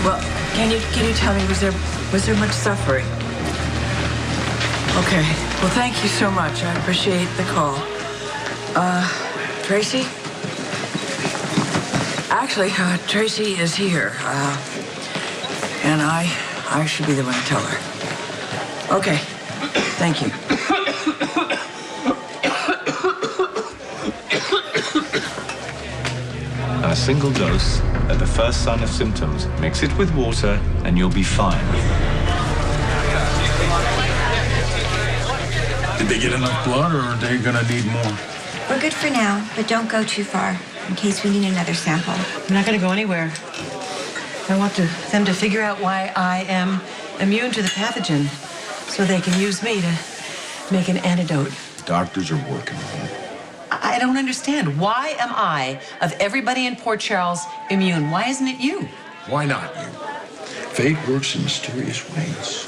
Well, can you tell me, was there much suffering? Okay. Well, thank you so much. I appreciate the call. Tracy? Actually, Tracy is here. And I should be the one to tell her. Okay. Thank you. A single dose at the first sign of symptoms. Mix it with water and you'll be fine. Did they get enough blood, or are they gonna need more? We're good for now, but don't go too far in case we need another sample. I'm not going to go anywhere. I want them to figure out why I am immune to the pathogen so they can use me to make an antidote. Doctors are working on it. I don't understand. Why am I, of everybody in Port Charles, immune? Why isn't it you? Why not you? Fate works in mysterious ways.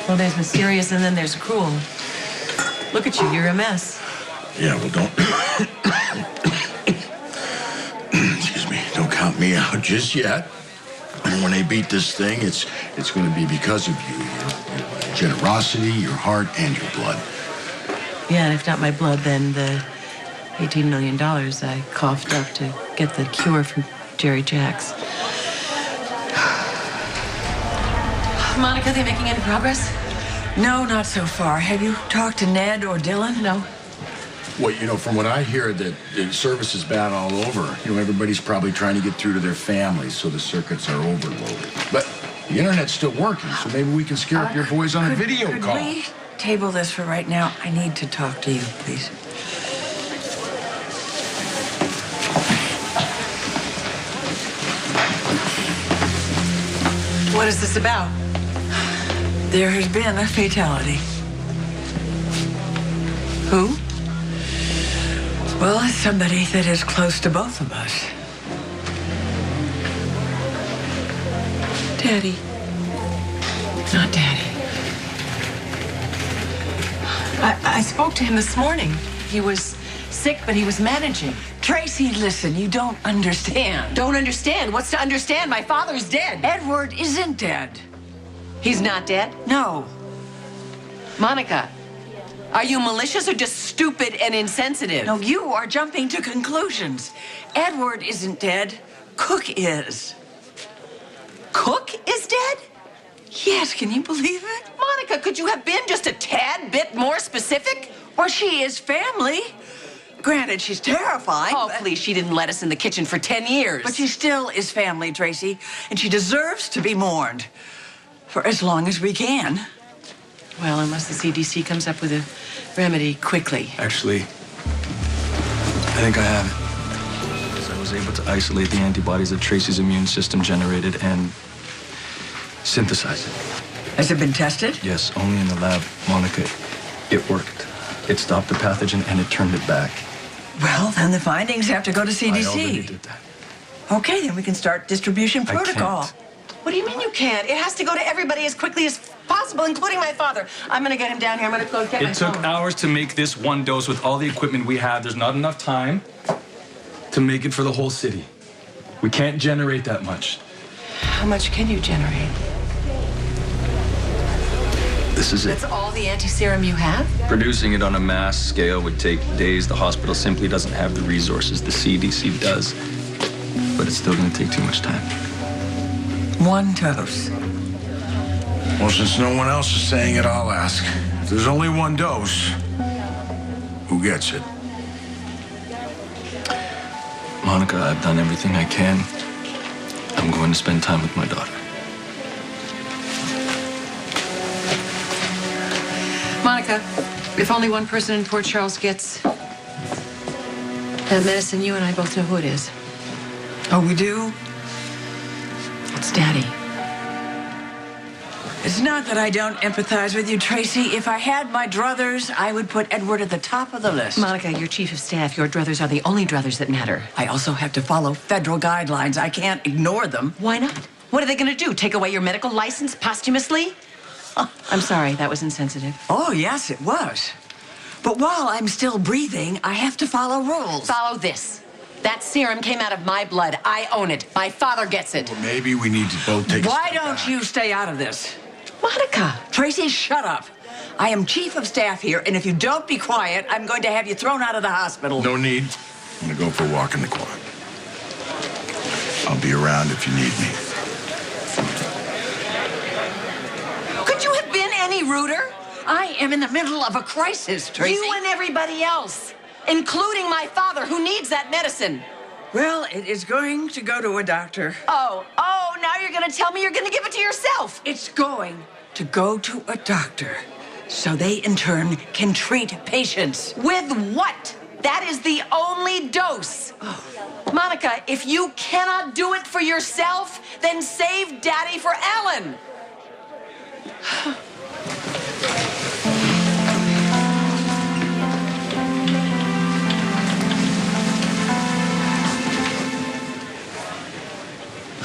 Well, there's mysterious and then there's cruel. Look at you, you're a mess. Yeah, well, don't... Excuse me. Don't count me out just yet. And when they beat this thing, it's going to be because of you. Your generosity, your heart, and your blood. Yeah, and if not my blood, then the $18 million I coughed up to get the cure from Jerry Jacks. Monica, are they making any progress? No, not so far. Have you talked to Ned or Dylan? No. Well, from what I hear, that the service is bad all over. Everybody's probably trying to get through to their families, so the circuits are overloaded. But the internet's still working, so maybe we can scare up your boys on a video call. Could we table this for right now? I need to talk to you, please. What is this about? There has been a fatality. Who? Well, it's somebody that is close to both of us. Daddy. Not Daddy. I spoke to him this morning. He was sick, but he was managing. Tracy, listen, you don't understand. Don't understand? What's to understand? My father's dead. Edward isn't dead. He's not dead? No. Monica, are you malicious or just stupid and insensitive? No, you are jumping to conclusions. Edward isn't dead. Cook is. Cook is dead? Yes, can you believe it? Monica, could you have been just a tad bit more specific? Well, she is family. Granted, she's terrifying. Oh, please, she didn't let us in the kitchen for 10 years. But she still is family, Tracy, and she deserves to be mourned for as long as we can. Well, unless the CDC comes up with a remedy quickly. Actually, I think I have it. Because I was able to isolate the antibodies that Tracy's immune system generated and synthesize it. Has it been tested? Yes, only in the lab. Monica, it worked. It stopped the pathogen and it turned it back. Well, then the findings have to go to CDC. I already did that. Okay, then we can start distribution protocol. I can't. What do you mean you can't? It has to go to everybody as quickly as possible, including my father. I'm going to get him down here. I'm going to go get my It took phone. hours to make this one dose with all the equipment we have. There's not enough time to make it for the whole city. We can't generate that much. How much can you generate? This is it. That's all the anti-serum you have? Producing it on a mass scale would take days. The hospital simply doesn't have the resources. The CDC does. But it's still going to take too much time. One dose. Well, since no one else is saying it, I'll ask. If there's only one dose, who gets it? Monica, I've done everything I can. I'm going to spend time with my daughter. Monica, if only one person in Port Charles gets that medicine, you and I both know who it is. Oh, we do? It's Daddy. It's not that I don't empathize with you, Tracy. If I had my druthers, I would put Edward at the top of the list. Monica, you're chief of staff. Your druthers are the only druthers that matter. I also have to follow federal guidelines. I can't ignore them. Why not? What are they going to do? Take away your medical license posthumously? Oh, I'm sorry, that was insensitive. Oh, yes, it was. But while I'm still breathing, I have to follow rules. Follow this. That serum came out of my blood. I own it. My father gets it. Well, maybe we need to both take a Why step don't back. you stay out of this? Monica. Tracy, shut up. I am chief of staff here, and if you don't be quiet, I'm going to have you thrown out of the hospital. No need. I'm gonna go for a walk in the quad. I'll be around if you need me. Could you have been any ruder? I am in the middle of a crisis, Tracy. You and everybody else, including my father, who needs that medicine. Well, it is going to go to a doctor. Oh, now you're going to tell me you're going to give it to yourself. It's going to go to a doctor so they, in turn, can treat patients. With what? That is the only dose. Oh. Monica, if you cannot do it for yourself, then save Daddy for Ellen.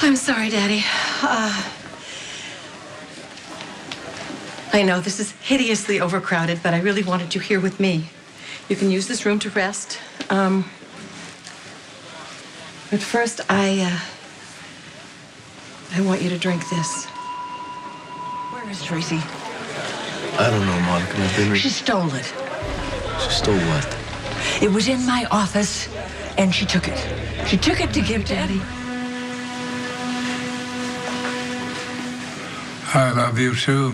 I'm sorry, Daddy. I know this is hideously overcrowded, but I really wanted you here with me. You can use this room to rest. But first, I want you to drink this. Where is Tracy? I don't know, Monica. I've been... She stole it. She stole what? It was in my office, and she took it. She took it to give Daddy. I love you too.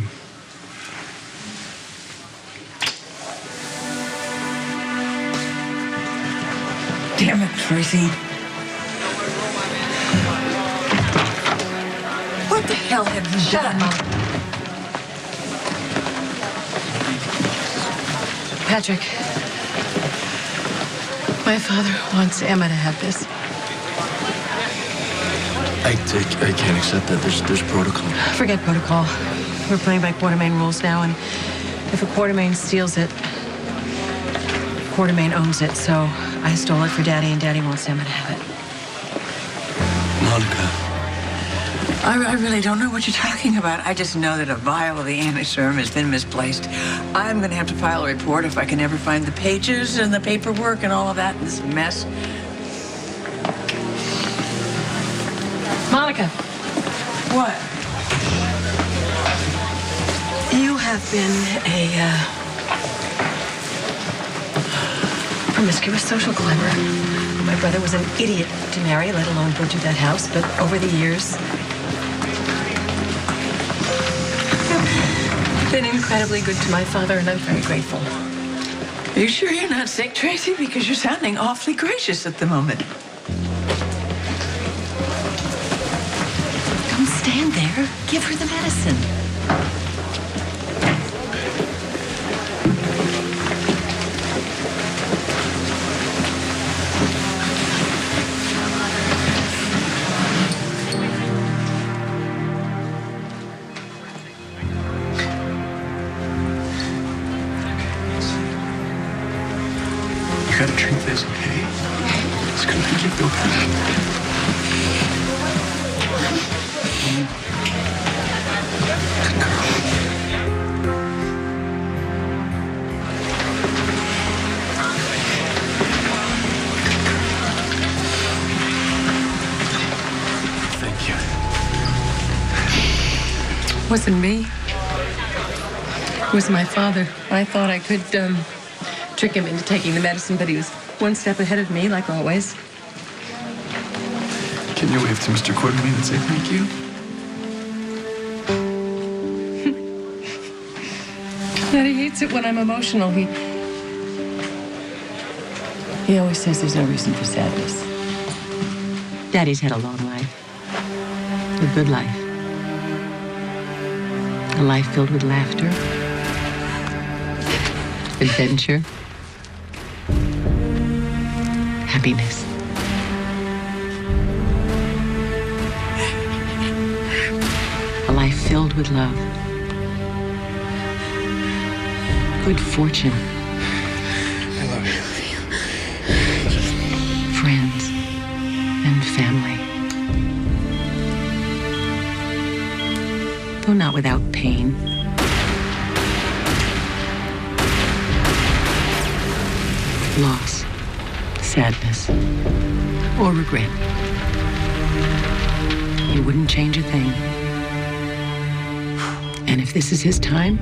Damn it, Tracy. What the hell have you Shut done? up, Mom. Patrick, my father wants Emma to have this. I can't accept that. There's protocol. Forget protocol. We're playing by Quartermain rules now, and if a Quartermain steals it, Quartermain owns it. So I stole it for Daddy, and Daddy wants Emma to have it. Monica. I really don't know what you're talking about. I just know that a vial of the anti-serum has been misplaced. I'm going to have to file a report if I can ever find the pages and the paperwork and all of that in this mess. Monica, What? you have been a promiscuous social climber. My brother was an idiot to marry, let alone go to that house. But over the years, you've been incredibly good to my father, and I'm very grateful. Are you sure you're not sick, Tracy? Because you're sounding awfully gracious at the moment. Don't stand there. Give her the medicine. You gotta drink this, okay? It's gonna make you feel better. Good girl. Thank you. Wasn't me. It was my father. I thought I could trick him into taking the medicine, but he was one step ahead of me, like always. Can you wave to Mr. Quartermain and say thank you? Daddy hates it when I'm emotional. He always says there's no reason for sadness. Daddy's had a long life. A good life. A life filled with laughter, adventure, happiness. A life filled with love. Good fortune. I love you. Friends and family. Though not without pain. Loss, sadness or regret. He wouldn't change a thing. And if this is his time,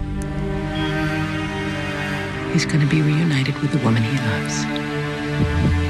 he's going to be reunited with the woman he loves.